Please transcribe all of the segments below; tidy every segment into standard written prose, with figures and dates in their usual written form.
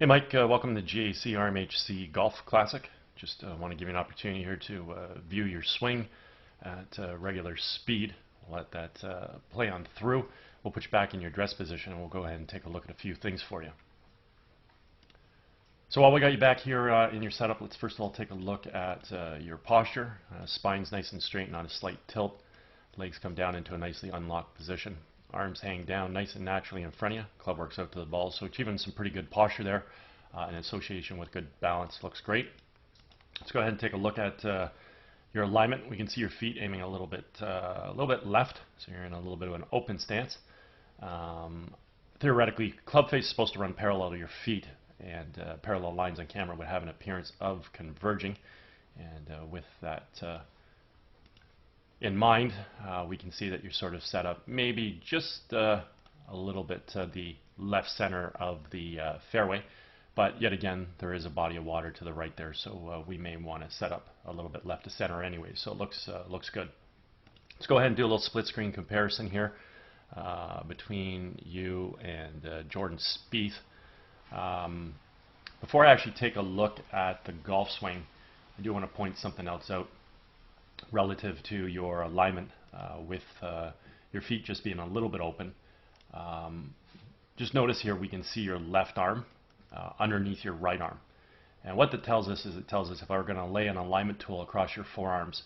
Hey Mike, welcome to the GAC RMHC Golf Classic. Just want to give you an opportunity here to view your swing at regular speed. We'll let that play on through. We'll put you back in your dress position and we'll go ahead and take a look at a few things for you. So while we got you back here in your setup, let's first of all take a look at your posture. Spine's nice and straight, not a slight tilt. Legs come down into a nicely unlocked position. Arms hang down nice and naturally in front of you. Club works out to the ball, so achieving some pretty good posture there in association with good balance looks great. Let's go ahead and take a look at your alignment. We can see your feet aiming a little bit left, so you're in a little bit of an open stance. Theoretically, club face is supposed to run parallel to your feet, and parallel lines on camera would have an appearance of converging. And with that in mind, we can see that you're sort of set up maybe just a little bit to the left center of the fairway, but yet again there is a body of water to the right there, so we may want to set up a little bit left to center anyway, so it looks good. Let's go ahead and do a little split screen comparison here between you and Jordan Spieth. Before I actually take a look at the golf swing, I do want to point something else out relative to your alignment with your feet just being a little bit open. Just notice here we can see your left arm underneath your right arm. And what that tells us is, it tells us if I were going to lay an alignment tool across your forearms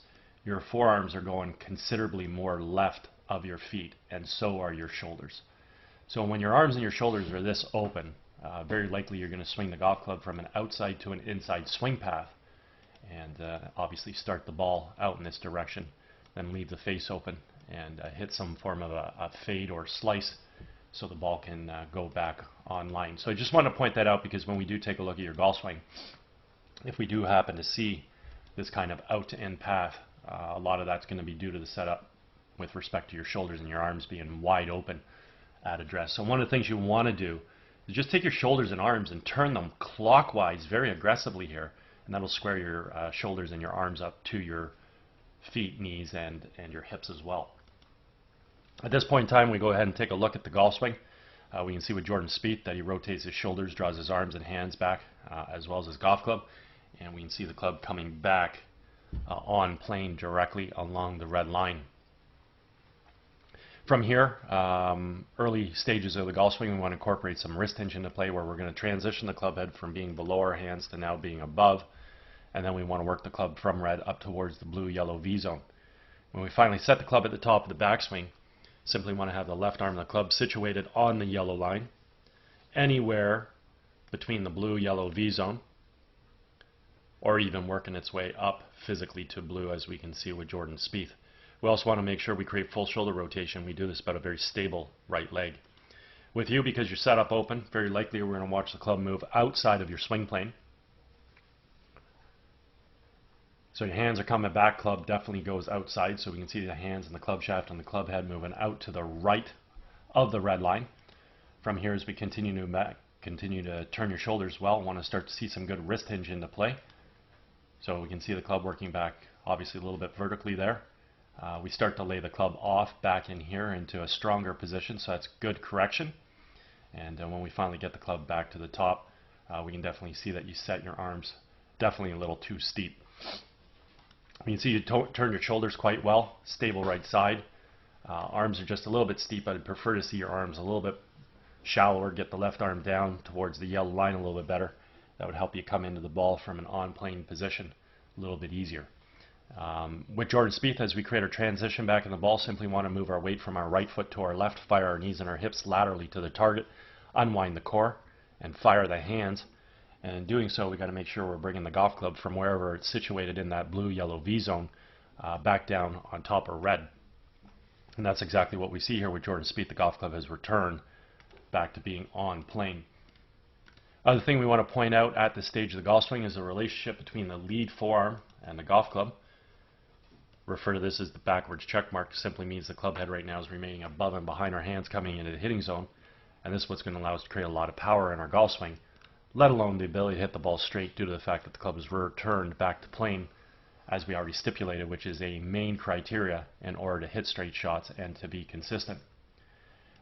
are going considerably more left of your feet, and so are your shoulders. So when your arms and your shoulders are this open, very likely you're going to swing the golf club from an outside to an inside swing path, and obviously start the ball out in this direction, then leave the face open and hit some form of a fade or slice so the ball can go back online. So I just want to point that out, because when we do take a look at your golf swing, if we do happen to see this kind of out to in path, a lot of that's going to be due to the setup with respect to your shoulders and your arms being wide open at address. So one of the things you want to do is just take your shoulders and arms and turn them clockwise very aggressively here, and that'll square your shoulders and your arms up to your feet, knees, and your hips as well. At this point in time, we go ahead and take a look at the golf swing. We can see with Jordan Spieth that he rotates his shoulders, draws his arms and hands back, as well as his golf club, and we can see the club coming back on plane directly along the red line. From here, early stages of the golf swing, we want to incorporate some wrist hinge into play, where we're going to transition the club head from being below our hands to now being above, and then we want to work the club from red up towards the blue-yellow V zone. When we finally set the club at the top of the backswing, simply want to have the left arm of the club situated on the yellow line, anywhere between the blue-yellow V zone, or even working its way up physically to blue, as we can see with Jordan Spieth. We also want to make sure we create full shoulder rotation. We do this about a very stable right leg. With you, because you're set up open, very likely we're going to watch the club move outside of your swing plane. So your hands are coming back, club definitely goes outside, so we can see the hands and the club shaft and the club head moving out to the right of the red line. From here, as we continue to turn your shoulders well, want to start to see some good wrist hinge into play. So we can see the club working back obviously a little bit vertically there. We start to lay the club off back in here into a stronger position, so that's good correction. And when we finally get the club back to the top, we can definitely see that you set your arms definitely a little too steep. You can see you turn your shoulders quite well, stable right side. Arms are just a little bit steep. I'd prefer to see your arms a little bit shallower, get the left arm down towards the yellow line a little bit better. That would help you come into the ball from an on-plane position a little bit easier. With Jordan Spieth, as we create our transition back in the ball, simply want to move our weight from our right foot to our left, fire our knees and our hips laterally to the target, unwind the core, and fire the hands. And in doing so, we've got to make sure we're bringing the golf club from wherever it's situated in that blue-yellow V zone back down on top of red. And that's exactly what we see here with Jordan Spieth. The golf club has returned back to being on plane. Other thing we want to point out at this stage of the golf swing is the relationship between the lead forearm and the golf club. Refer to this as the backwards check mark. Simply means the club head right now is remaining above and behind our hands coming into the hitting zone. And this is what's going to allow us to create a lot of power in our golf swing, let alone the ability to hit the ball straight due to the fact that the club is returned back to plane, as we already stipulated, which is a main criteria in order to hit straight shots and to be consistent.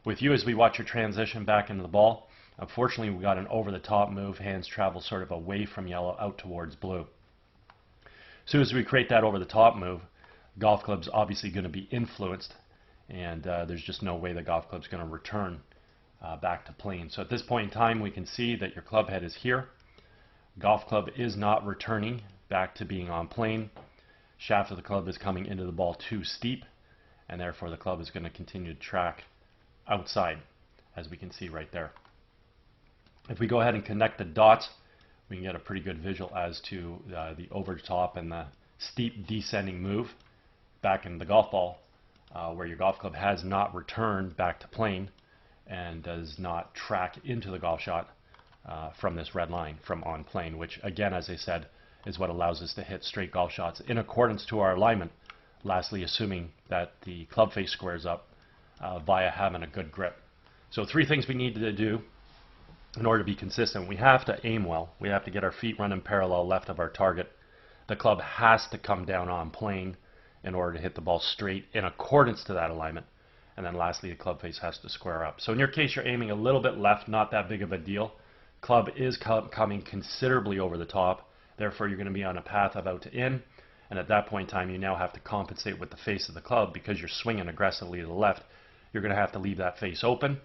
With you, as we watch your transition back into the ball, Unfortunately, we got an over-the-top move. Hands travel sort of away from yellow out towards blue. As soon as we create that over-the-top move, golf club's obviously going to be influenced, and there's just no way the golf club's going to return back to plane. So at this point in time, we can see that your club head is here. Golf club is not returning back to being on plane. Shaft of the club is coming into the ball too steep, and therefore the club is going to continue to track outside, as we can see right there. If we go ahead and connect the dots, we can get a pretty good visual as to the over top and the steep descending move back in the golf ball, where your golf club has not returned back to plane and does not track into the golf shot from this red line from on plane, which again, as I said, is what allows us to hit straight golf shots in accordance to our alignment. Lastly, assuming that the club face squares up via having a good grip. So 3 things we need to do in order to be consistent. We have to aim well. We have to get our feet running parallel left of our target. The club has to come down on plane in order to hit the ball straight in accordance to that alignment. And then lastly, the club face has to square up. So in your case, you're aiming a little bit left, not that big of a deal. Club is coming considerably over the top. Therefore, you're going to be on a path of out to in. And at that point in time, you now have to compensate with the face of the club because you're swinging aggressively to the left. You're going to have to leave that face open,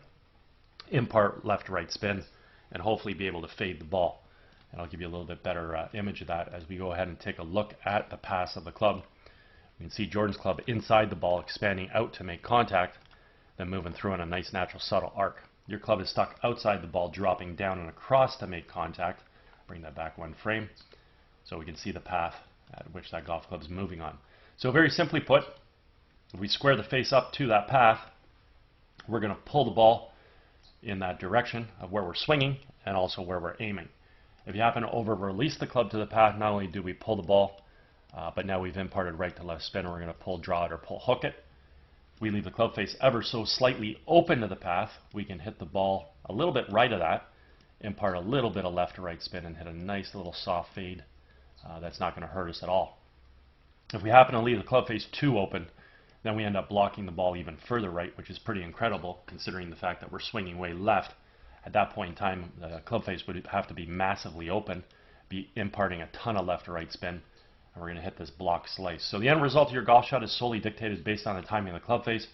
impart left-right spin, and hopefully be able to fade the ball. And I'll give you a little bit better image of that as we go ahead and take a look at the pass of the club. You can see Jordan's club inside the ball, expanding out to make contact, then moving through in a nice natural subtle arc. Your club is stuck outside the ball, dropping down and across to make contact. Bring that back 1 frame so we can see the path at which that golf club is moving on. So very simply put, if we square the face up to that path, we're going to pull the ball in that direction of where we're swinging and also where we're aiming. If you happen to over-release the club to the path, not only do we pull the ball, but now we've imparted right to left spin, and we're going to pull draw it or pull hook it. If we leave the club face ever so slightly open to the path, we can hit the ball a little bit right of that, impart a little bit of left to right spin, and hit a nice little soft fade that's not going to hurt us at all. If we happen to leave the club face too open, then we end up blocking the ball even further right, which is pretty incredible considering the fact that we're swinging way left. At that point in time, the club face would have to be massively open, be imparting a ton of left to right spin, and we're going to hit this block slice. So the end result of your golf shot is solely dictated based on the timing of the club face,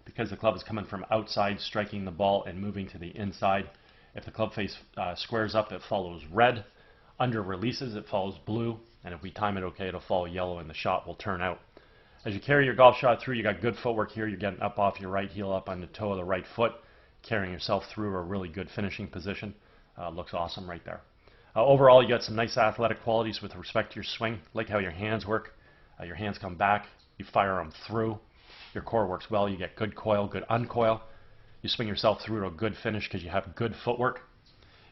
because the club is coming from outside, striking the ball and moving to the inside. If the club face squares up, it follows red. Under releases, it follows blue. And if we time it okay, it'll follow yellow and the shot will turn out. As you carry your golf shot through, you got good footwork here. You're getting up off your right heel, up on the toe of the right foot, carrying yourself through a really good finishing position. Looks awesome right there. Overall, you got some nice athletic qualities with respect to your swing. Like how your hands work. Your hands come back. You fire them through. Your core works well. You get good coil, good uncoil. You swing yourself through to a good finish because you have good footwork.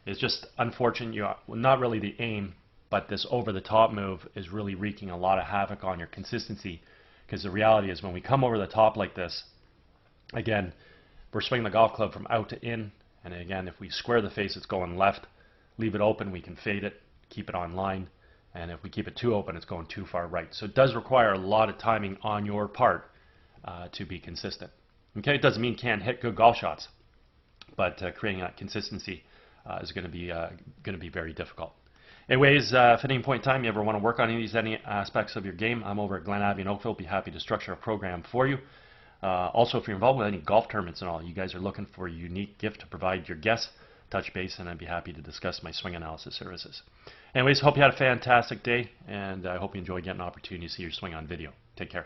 It's just unfortunate. Not really the aim, but this over-the-top move is really wreaking a lot of havoc on your consistency. Because the reality is when we come over the top like this, again, we're swinging the golf club from out to in. And again, if we square the face, it's going left. Leave it open, we can fade it, keep it on line. And if we keep it too open, it's going too far right. So it does require a lot of timing on your part to be consistent. Okay, it doesn't mean you can't hit good golf shots, but creating that consistency is going to be very difficult. Anyways, if at any point in time you ever want to work on any aspects of your game, I'm over at Glen Abbey in Oakville. Be happy to structure a program for you. Also, if you're involved with any golf tournaments and all, you guys are looking for a unique gift to provide your guests, touch base and I'd be happy to discuss my swing analysis services. Anyways, hope you had a fantastic day, and I hope you enjoy getting an opportunity to see your swing on video. Take care.